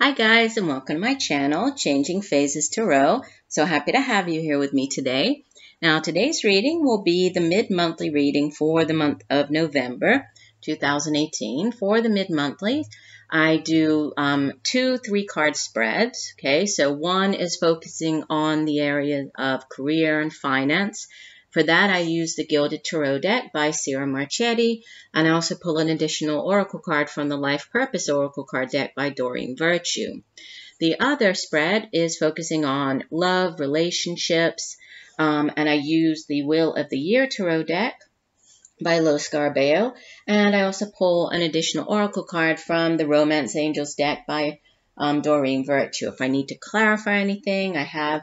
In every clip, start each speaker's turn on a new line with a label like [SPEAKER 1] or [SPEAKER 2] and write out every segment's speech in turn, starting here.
[SPEAKER 1] Hi guys, and welcome to my channel, Changing Phases Tarot. So happy to have you here with me today. Now today's reading will be the mid-monthly reading for the month of November 2018. For the mid-monthly, I do 2 3-card spreads. Okay, so one is focusing on the area of career and finance. For that, I use the Gilded Tarot deck by Sarah Marchetti, and I also pull an additional oracle card from the Life Purpose Oracle card deck by Doreen Virtue. The other spread is focusing on love, relationships, and I use the Wheel of the Year Tarot deck by Lo Scarabeo, and I also pull an additional oracle card from the Romance Angels deck by Doreen Virtue. If I need to clarify anything, I have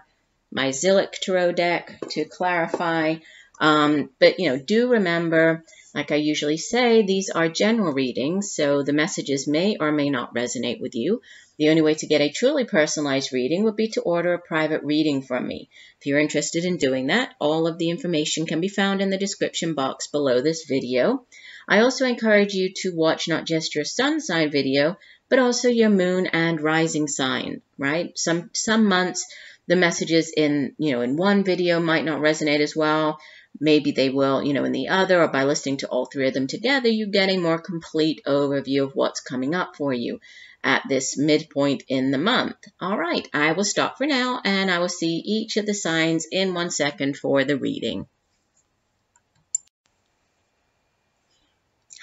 [SPEAKER 1] my Zillich Tarot deck to clarify, but do remember, like I usually say, these are general readings, so the messages may or may not resonate with you. The only way to get a truly personalized reading would be to order a private reading from me. If you're interested in doing that, all of the information can be found in the description box below this video. I also encourage you to watch not just your sun sign video, but also your moon and rising sign, right? Some months, the messages in one video might not resonate as well. Maybe they will, in the other, or by listening to all 3 of them together, you get a more complete overview of what's coming up for you at this midpoint in the month. All right, I will stop for now, and I will see each of the signs in 1 second for the reading.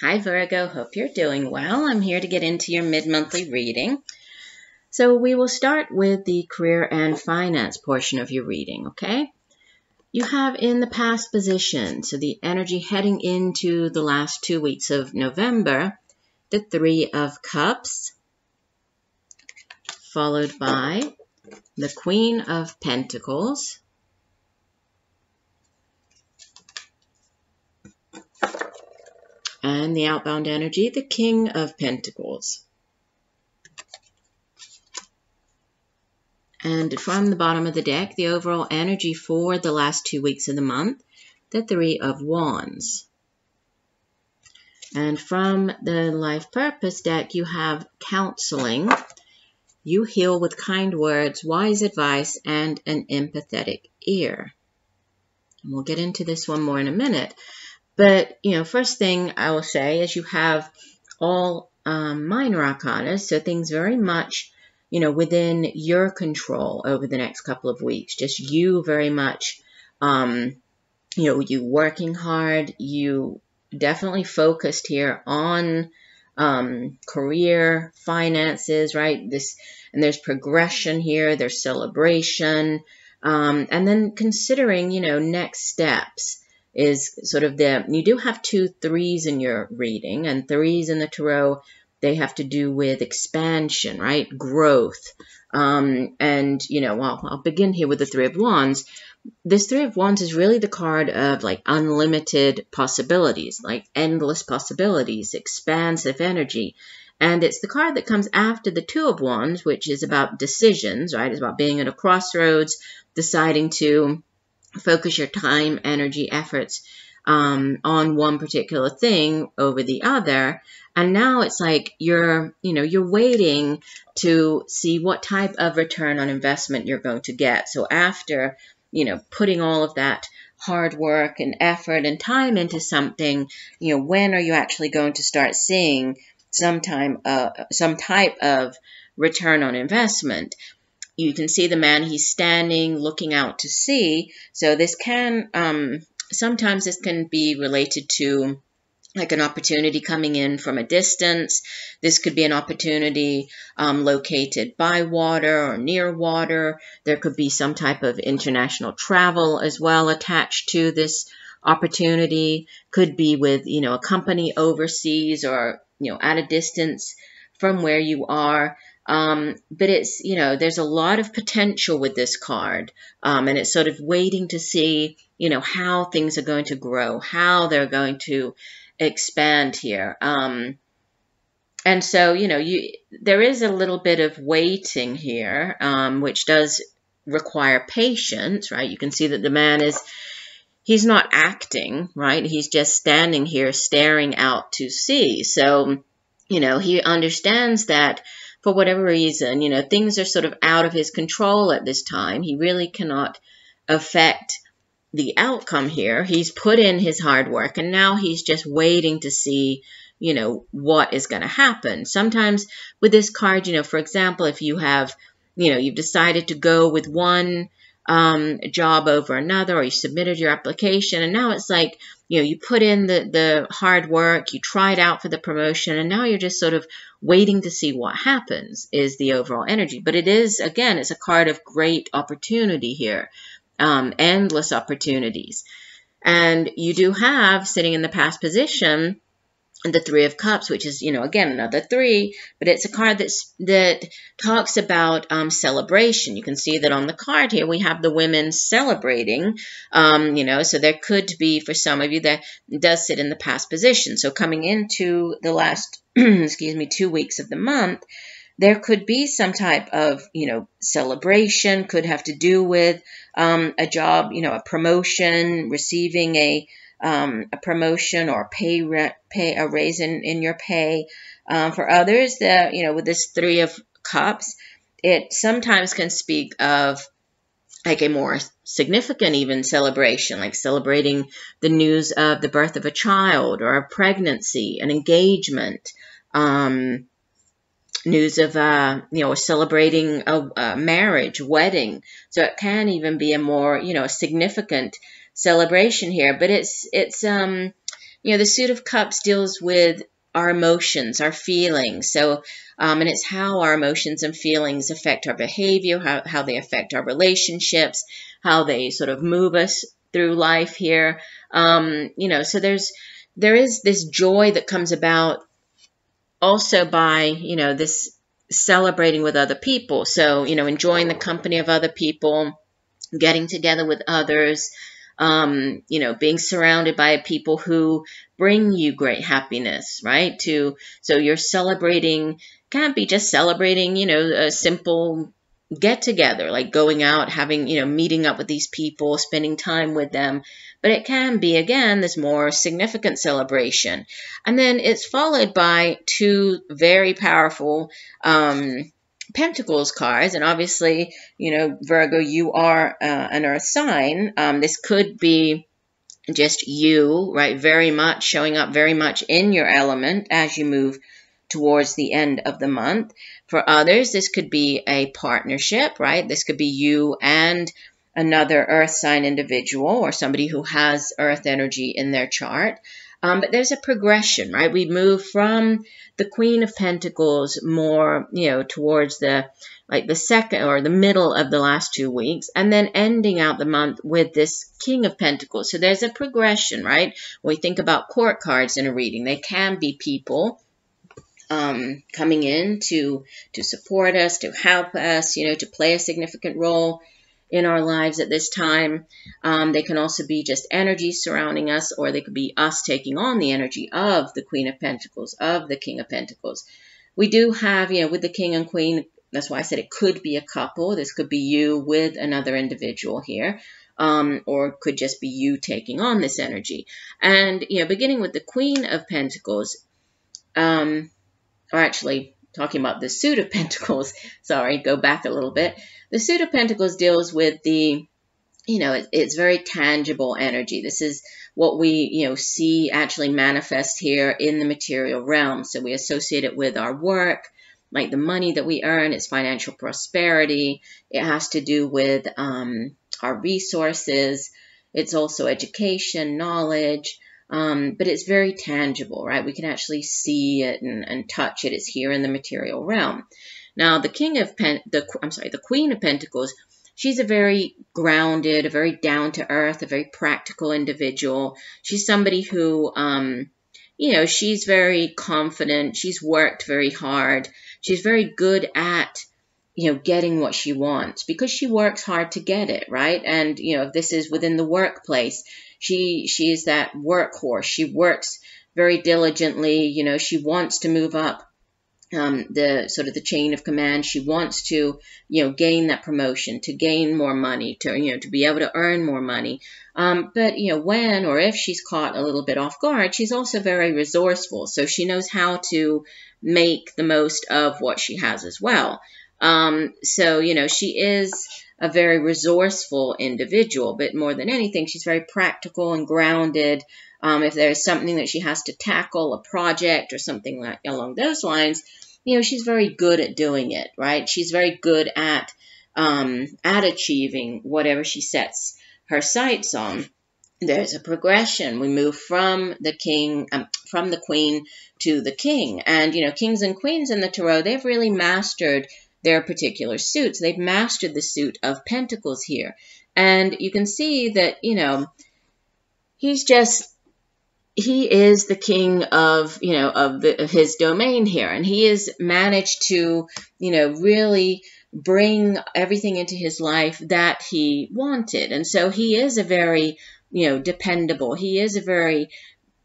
[SPEAKER 1] Hi Virgo, hope you're doing well. I'm here to get into your mid-monthly reading. So we will start with the career and finance portion of your reading, okay? You have in the past position, so the energy heading into the last 2 weeks of November, the 3 of Cups, followed by the Queen of Pentacles, and the outbound energy, the King of Pentacles. And from the bottom of the deck, the overall energy for the last 2 weeks of the month, the 3 of Wands. And from the Life Purpose deck, you have counseling. You heal with kind words, wise advice, and an empathetic ear. And we'll get into this one more in a minute. But, first thing I will say is you have all minor arcana, so things very much within your control over the next couple of weeks. Just you very much, you working hard, you definitely focused here on career, finances, right? And there's progression here, there's celebration, and then considering, next steps is sort of you do have 2 3s in your reading, and 3s in the tarot, they have to do with expansion, right? Growth. And, I'll begin here with the 3 of Wands. This 3 of Wands is really the card of like unlimited possibilities, like endless possibilities, expansive energy. And it's the card that comes after the 2 of Wands, which is about decisions, right? It's about being at a crossroads, deciding to focus your time, energy, efforts on one particular thing over the other. And now it's like you're waiting to see what type of return on investment you're going to get. So after, putting all of that hard work and effort and time into something, when are you actually going to start seeing some type of return on investment? You can see the man, he's standing, looking out to sea. So this can, sometimes this can be related to like an opportunity coming in from a distance. This could be an opportunity located by water or near water. There could be some type of international travel as well attached to this opportunity. Could be with, a company overseas or, at a distance from where you are. But it's, there's a lot of potential with this card. And it's sort of waiting to see, how things are going to grow, how they're going to expand here. And so, there is a little bit of waiting here, which does require patience, right? You can see that the man he's not acting, right? He's just standing here staring out to sea. So, he understands that for whatever reason, you know, things are sort of out of his control at this time. He really cannot affect the outcome here. He's put in his hard work, and now he's just waiting to see, you know, what is going to happen. Sometimes with this card, you know, for example, if you have, you know, you've decided to go with one job over another, or you submitted your application, and now it's like, you know, you put in the hard work, you tried out for the promotion, and now you're just sort of waiting to see what happens, is the overall energy. But it is, again, it's a card of great opportunity here, endless opportunities. And you do have, sitting in the past position, the Three of Cups, which is, you know, again, another 3, but it's a card that talks about celebration. You can see that on the card here, we have the women celebrating, you know, so there could be, for some of you, that does sit in the past position. So coming into the last, excuse me, 2 weeks of the month, there could be some type of, you know, celebration, could have to do with a job, you know, a promotion, receiving a promotion, or a raise in your pay. For others, you know, with this Three of Cups, it sometimes can speak of like a more significant even celebration, like celebrating the news of the birth of a child, or a pregnancy, an engagement, news of, you know, celebrating a marriage, wedding. So it can even be a more, you know, a significant celebration here. But it's you know, the Suit of Cups deals with our emotions, our feelings. So, and it's how our emotions and feelings affect our behavior, how they affect our relationships, how they sort of move us through life here. You know, so there is this joy that comes about also by, you know, this celebrating with other people. So, you know, enjoying the company of other people, getting together with others, you know, being surrounded by people who bring you great happiness, right? So you're celebrating, can't be just celebrating, you know, a simple get together, like going out, having, you know, meeting up with these people, spending time with them. But it can be, again, this more significant celebration. And then it's followed by 2 very powerful Pentacles cards. And obviously, you know, Virgo, you are an earth sign. This could be just you, right? Very much showing up very much in your element as you move towards the end of the month. For others, this could be a partnership, right? This could be you and another earth sign individual, or somebody who has earth energy in their chart. But there's a progression, right? We move from the Queen of Pentacles more, you know, towards the second or the middle of the last 2 weeks, and then ending out the month with this King of Pentacles. So there's a progression, right? When we think about court cards in a reading, they can be people coming in to support us, to help us, you know, to play a significant role in our lives at this time. They can also be just energy surrounding us, or they could be us taking on the energy of the Queen of Pentacles, of the King of Pentacles. We do have, you know, with the King and Queen, that's why I said it could be a couple. This could be you with another individual here, or it could just be you taking on this energy. And, you know, beginning with the Queen of Pentacles, or actually talking about the Suit of Pentacles, sorry, go back a little bit. The Suit of Pentacles deals with the, you know, it's very tangible energy. This is what we, you know, see actually manifest here in the material realm. So we associate it with our work, like the money that we earn, it's financial prosperity. It has to do with our resources. It's also education, knowledge. But it's very tangible, right? We can actually see it and touch it. It's here in the material realm. Now, the Queen of Pentacles, she's a very grounded, a very down-to-earth, a very practical individual. She's somebody who, you know, she's very confident. She's worked very hard. She's very good at, you know, getting what she wants because she works hard to get it, right? And, you know, if this is within the workplace, she is that workhorse. She works very diligently. You know, she wants to move up the sort of the chain of command. She wants to, gain that promotion, to gain more money, to be able to earn more money. But, when or if she's caught a little bit off guard, she's also very resourceful. So she knows how to make the most of what she has as well. So, she is a very resourceful individual, but more than anything, she's very practical and grounded. If there's something that she has to tackle, a project or something like along those lines, she's very good at doing it, right? She's very good at achieving whatever she sets her sights on. There's a progression. We move from the queen to the king. And, kings and queens in the tarot, they've really mastered their particular suits. They've mastered the suit of pentacles here. And you can see that, he is the king of, of his domain here. And he has managed to, really bring everything into his life that he wanted. And so he is a very, dependable. He is a very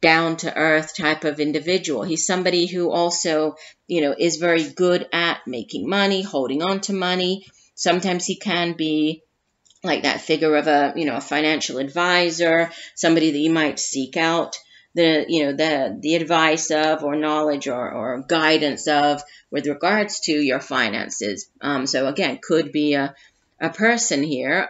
[SPEAKER 1] down-to-earth type of individual. He's somebody who also, is very good at making money, holding on to money. Sometimes he can be like that figure of a financial advisor, somebody that you might seek out the advice of, or knowledge or guidance of, with regards to your finances. So again, could be a person here.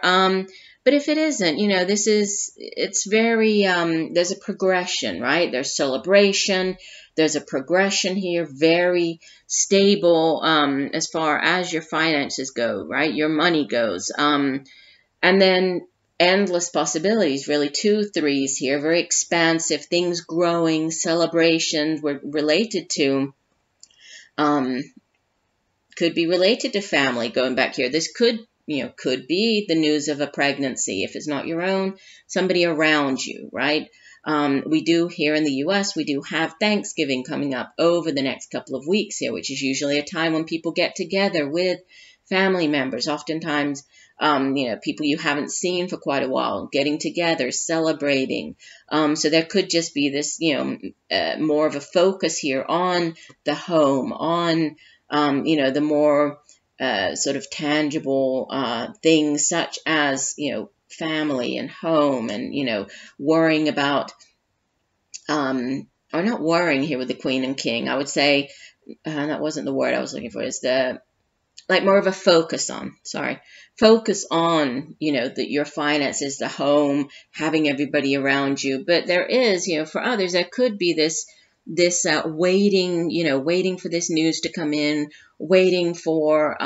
[SPEAKER 1] But if it isn't, it's very, there's a progression, right? There's celebration. There's a progression here, very stable as far as your finances go, right? Your money goes. And then endless possibilities, really 2 3s here, very expansive, things growing, celebrations were related to, could be related to family going back here. This could be the news of a pregnancy. If it's not your own, somebody around you, right? We do here in the U.S., we do have Thanksgiving coming up over the next couple of weeks here, which is usually a time when people get together with family members, oftentimes, people you haven't seen for quite a while, getting together, celebrating. So there could just be this, more of a focus here on the home, on, the more sort of tangible things such as, family and home and, worrying about, or not worrying here with the queen and king. I would say, that wasn't the word I was looking for, is like more of a focus on, your finances, the home, having everybody around you. But there is, for others, there could be this waiting for this news to come in, waiting for,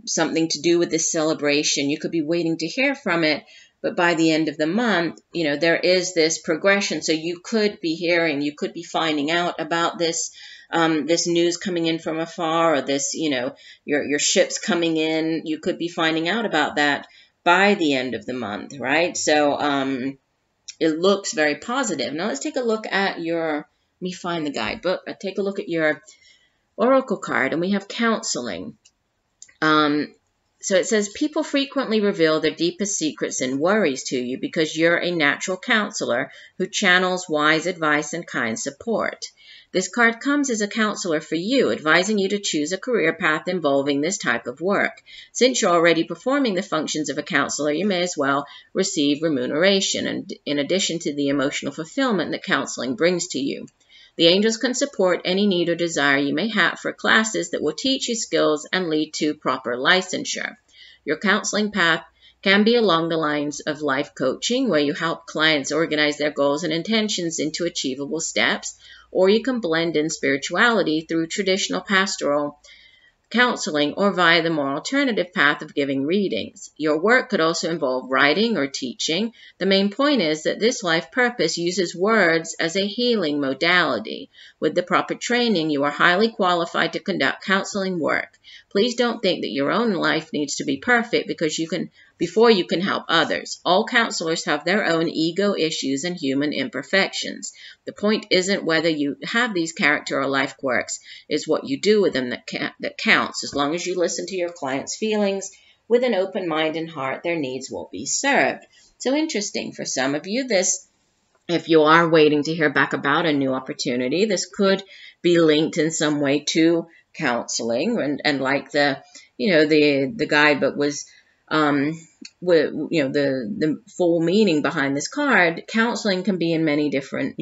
[SPEAKER 1] something to do with this celebration. You could be waiting to hear from it, but by the end of the month, there is this progression. So you could be finding out about this, this news coming in from afar, or this, your ships coming in. You could be finding out about that by the end of the month, right? So it looks very positive. Now let's take a look at let me find the guidebook. Take a look at your oracle card, and we have counseling. So it says, people frequently reveal their deepest secrets and worries to you because you're a natural counselor who channels wise advice and kind support. This card comes as a counselor for you, advising you to choose a career path involving this type of work. Since you're already performing the functions of a counselor, you may as well receive remuneration, and in addition to the emotional fulfillment that counseling brings to you. The angels can support any need or desire you may have for classes that will teach you skills and lead to proper licensure. Your counseling path can be along the lines of life coaching, where you help clients organize their goals and intentions into achievable steps, or you can blend in spirituality through traditional pastoral counseling or via the more alternative path of giving readings. Your work could also involve writing or teaching. The main point is that this life purpose uses words as a healing modality. With the proper training, you are highly qualified to conduct counseling work. Please don't think that your own life needs to be perfect before you can help others. All counselors have their own ego issues and human imperfections. The point isn't whether you have these character or life quirks, it's what you do with them that counts. As long as you listen to your clients' feelings with an open mind and heart, their needs will be served. So interesting. For some of you, this If you are waiting to hear back about a new opportunity, this could be linked in some way to counseling, and like the guide, but was the full meaning behind this card. Counseling can be in many different,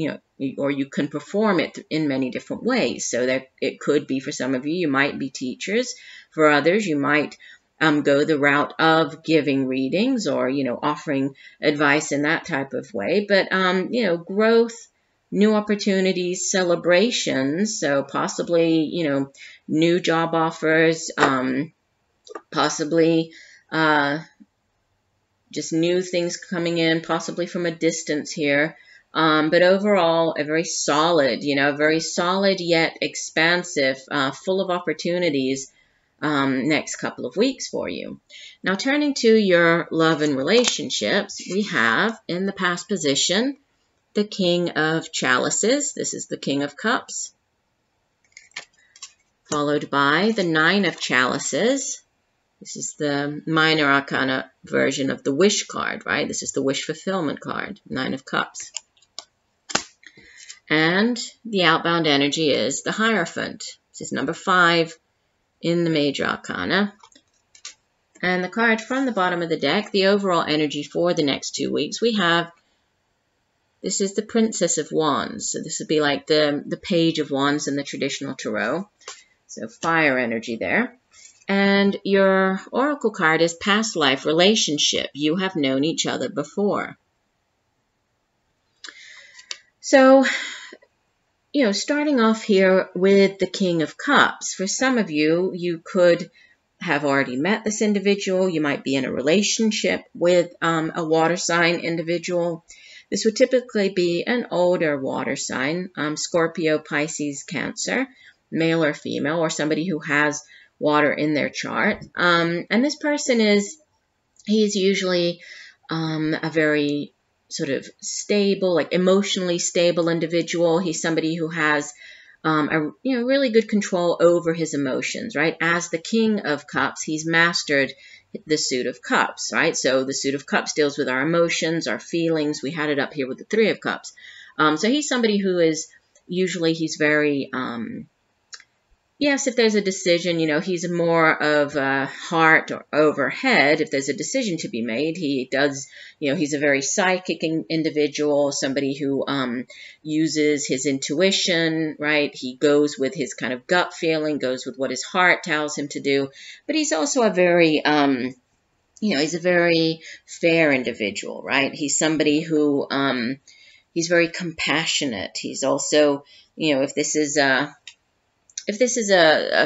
[SPEAKER 1] or you can perform it in many different ways. So that it could be, for some of you might be teachers. For others, you might go the route of giving readings, or offering advice in that type of way. But growth, new opportunities, celebrations. So possibly new job offers, possibly just new things coming in, possibly from a distance here. But overall, a very solid, yet expansive, full of opportunities next couple of weeks for you. Now, turning to your love and relationships, we have in the past position the King of Chalices. This is the King of Cups, followed by the Nine of Chalices. This is the minor arcana version of the wish card, right? This is the wish fulfillment card, Nine of Cups. And the outbound energy is the Hierophant. This is number 5 in the major arcana. And the card from the bottom of the deck, the overall energy for the next 2 weeks, we have, this is the Princess of Wands. So this would be like the Page of Wands in the traditional tarot. So fire energy there. And your oracle card is past life relationship. You have known each other before. So, starting off here with the King of Cups. For some of you, you could have already met this individual. You might be in a relationship with a water sign individual. This would typically be an older water sign, Scorpio, Pisces, Cancer, male or female, or somebody who has water in their chart. And this person he's usually a very sort of stable, like emotionally stable individual. He's somebody who has really good control over his emotions, right? As the King of Cups, he's mastered the Suit of Cups, right? So the Suit of Cups deals with our emotions, our feelings. We had it up here with the Three of Cups. So he's somebody who is usually, he's very yes, if there's a decision, he's more of a heart or overhead. If there's a decision to be made, he does, he's a very psychic individual, somebody who uses his intuition, right? He goes with his kind of gut feeling, goes with what his heart tells him to do. But he's also a very, he's a very fair individual, right? He's somebody who, he's very compassionate. He's also, if this is a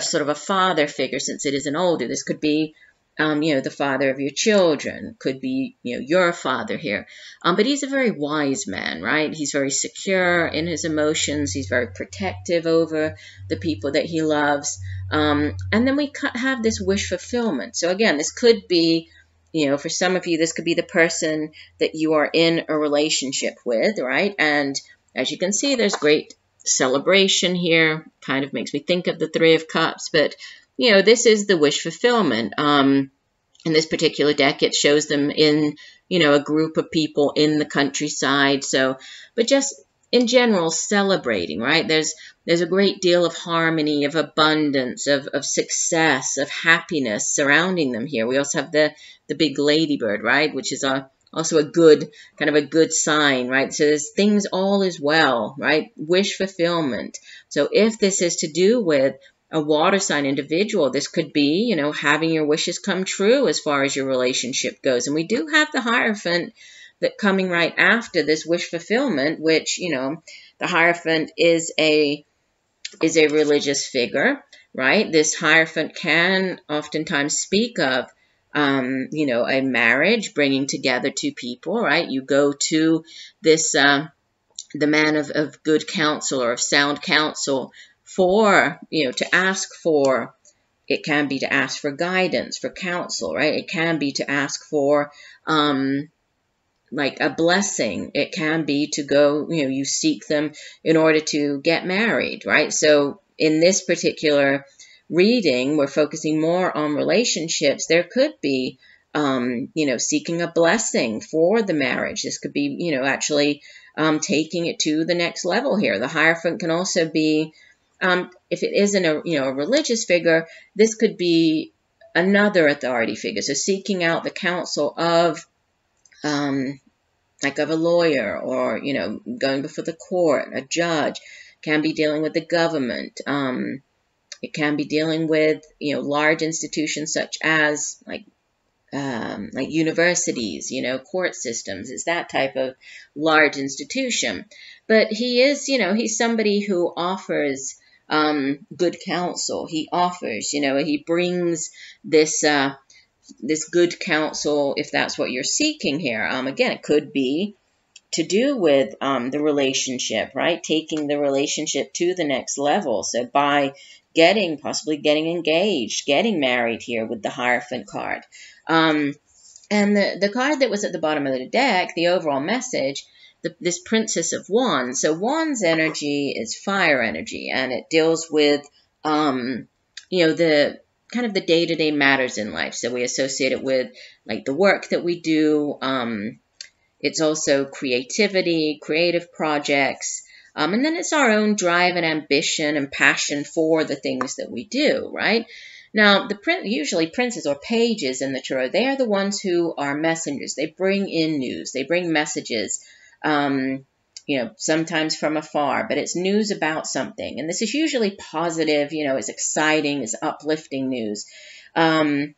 [SPEAKER 1] sort of a father figure, since it is an older, this could be, the father of your children, could be, your father here. But he's a very wise man, right? He's very secure in his emotions. He's very protective over the people that he loves. And then we have this wish fulfillment. So again, this could be, for some of you, this could be the person that you are in a relationship with, right? And as you can see, there's great celebration here. Kind of makes me think of the Three of Cups, but this is the wish fulfillment. In this particular deck, it shows them in a group of people in the countryside. So, but just in general, celebrating, right? There's a great deal of harmony, of abundance, of success, of happiness surrounding them here. We also have the big ladybird, right, which is also a good, kind of a good sign, right? So there's things, all is well, right? Wish fulfillment. So if this is to do with a water sign individual, this could be, having your wishes come true as far as your relationship goes. And we do have the Hierophant that coming right after this wish fulfillment, which, the Hierophant is a religious figure, right? This Hierophant can oftentimes speak of a marriage, bringing together two people, right? You go to this, the man of good counsel or of sound counsel for, to ask for, it can be to ask for guidance, for counsel, right? It can be to ask for, like a blessing. It can be to go, you seek them in order to get married, right? So in this particular reading, we're focusing more on relationships. There could be seeking a blessing for the marriage. This could be, actually taking it to the next level here. The Hierophant can also be, if it isn't a religious figure, this could be another authority figure. So seeking out the counsel of, like of a lawyer, or, going before the court, a judge. Can be dealing with the government. It can be dealing with, large institutions such as like universities, court systems. It's that type of large institution. But he is, he's somebody who offers good counsel. He offers, he brings this this good counsel, if that's what you're seeking here. Again, it could be to do with the relationship, right? Taking the relationship to the next level. So by possibly getting engaged, getting married here with the Hierophant card. And the card that was at the bottom of the deck, the overall message, this Princess of Wands. So Wands energy is fire energy, and it deals with, the kind of the day-to-day matters in life. So we associate it with like the work that we do. It's also creativity, creative projects. And then it's our own drive and ambition and passion for the things that we do, right? Now, usually princes or pages in the tarot, they are the ones who are messengers. They bring in news. They bring messages, sometimes from afar, but it's news about something. And this is usually positive, it's exciting, it's uplifting news. And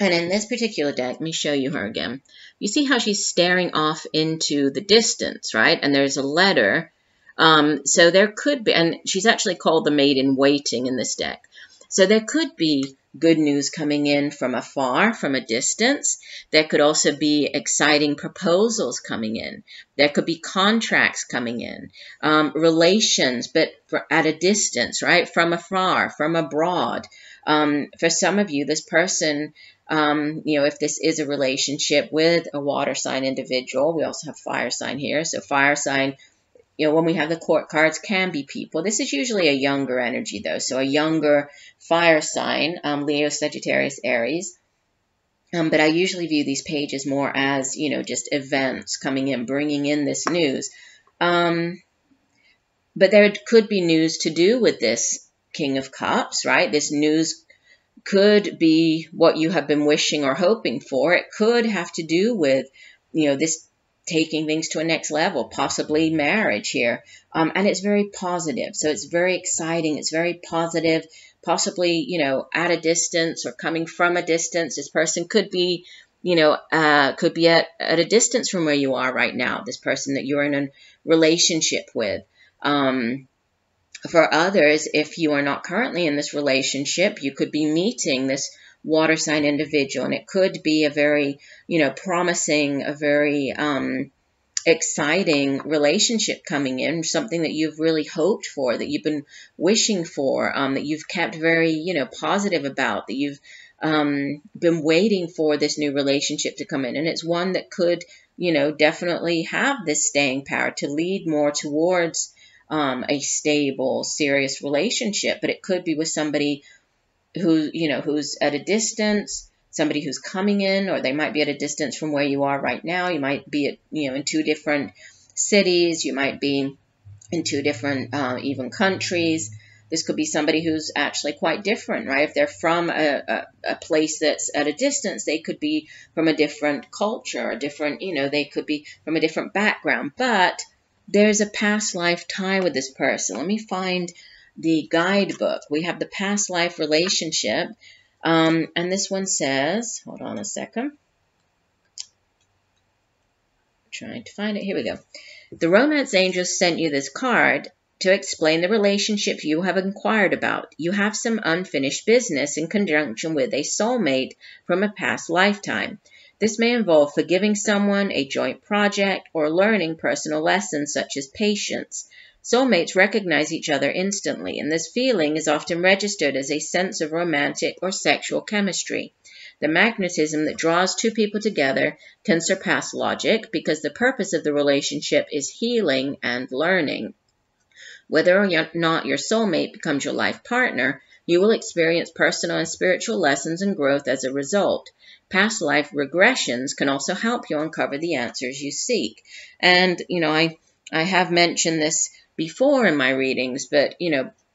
[SPEAKER 1] in this particular deck, let me show you her again. You see how she's staring off into the distance, right? And there's a letter. So there could be, and she's actually called the Maid in Waiting in this deck. So there could be good news coming in from afar, from a distance. There could also be exciting proposals coming in. There could be contracts coming in, relations, but at a distance, right? From afar, from abroad. For some of you, this person, if this is a relationship with a water sign individual, we also have fire sign here. So fire sign, when we have the court cards, can be people. This is usually a younger energy, though. So a younger fire sign, Leo, Sagittarius, Aries. But I usually view these pages more as, just events coming in, bringing in this news. But there could be news to do with this King of Cups, right? This news could be what you have been wishing or hoping for. It could have to do with, this taking things to a next level, possibly marriage here. And it's very positive. So it's very exciting. It's very positive, possibly, at a distance or coming from a distance. This person could be, at a distance from where you are right now, this person that you're in a relationship with. For others, if you are not currently in this relationship, you could be meeting this water sign individual, and it could be a very, promising, a very exciting relationship coming in, something that you've really hoped for, that you've been wishing for, that you've kept very, positive about, that you've been waiting for this new relationship to come in. And it's one that could, definitely have this staying power to lead more towards a stable, serious relationship. But it could be with somebody who, who's at a distance, somebody who's coming in, or they might be at a distance from where you are right now. You might be at, in two different cities. You might be in two different even countries. This could be somebody who's actually quite different, right? If they're from a place that's at a distance, they could be from a different culture, a different, they could be from a different background. But there's a past life tie with this person. Let me find the guidebook. We have the past life relationship. And this one says, hold on a second. Trying to find it. Here we go. The romance angel sent you this card to explain the relationship you have inquired about. You have some unfinished business in conjunction with a soulmate from a past lifetime. This may involve forgiving someone, a joint project, or learning personal lessons such as patience. Soulmates recognize each other instantly, and this feeling is often registered as a sense of romantic or sexual chemistry. The magnetism that draws two people together can surpass logic because the purpose of the relationship is healing and learning. Whether or not your soulmate becomes your life partner You will experience personal and spiritual lessons and growth as a result. Past life regressions can also help you uncover the answers you seek. And, I have mentioned this before in my readings, but,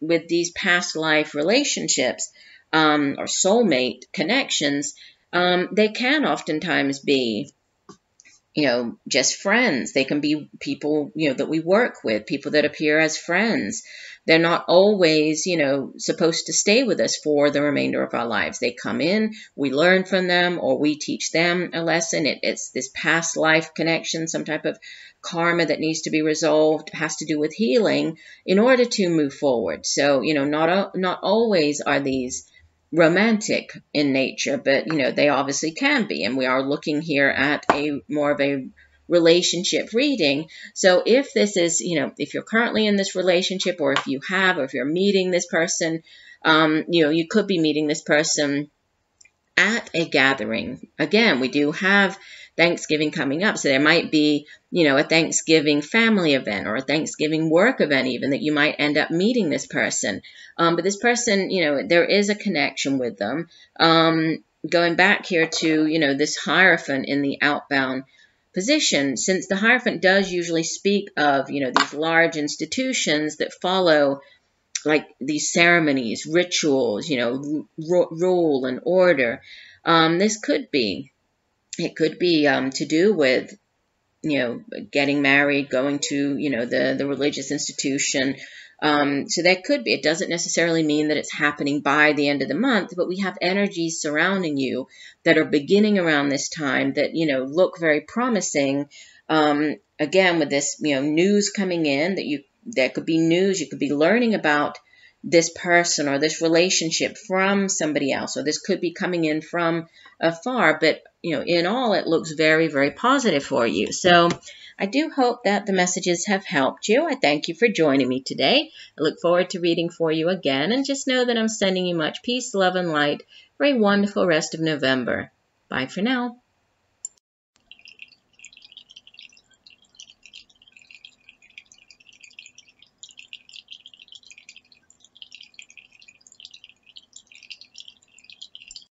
[SPEAKER 1] with these past life relationships or soulmate connections, they can oftentimes be just friends. They can be people, that we work with, people that appear as friends. They're not always, supposed to stay with us for the remainder of our lives. They come in, we learn from them, or we teach them a lesson. It's this past life connection, some type of karma that needs to be resolved, has to do with healing in order to move forward. So, not always are these romantic in nature, but they obviously can be, and we are looking here at more of a relationship reading. So if this is, if you're currently in this relationship, or if you have, or if you're meeting this person, you could be meeting this person at a gathering. Again, we do have Thanksgiving coming up, so there might be, a Thanksgiving family event or a Thanksgiving work event even that you might end up meeting this person. But this person, there is a connection with them. Going back here to, this Hierophant in the outbound position, since the Hierophant does usually speak of, these large institutions that follow like these ceremonies, rituals, rule and order. This could be, it could be to do with, getting married, going to, the religious institution. So that could be, it doesn't necessarily mean that it's happening by the end of the month, but we have energies surrounding you that are beginning around this time that, look very promising. Again, with this, news coming in that could be news, you could be learning about this person or this relationship from somebody else, or this could be coming in from afar, but in all, it looks very, very positive for you. So I do hope that the messages have helped you. I thank you for joining me today. I look forward to reading for you again, and just know that I'm sending you much peace, love, and light for a wonderful rest of November. Bye for now.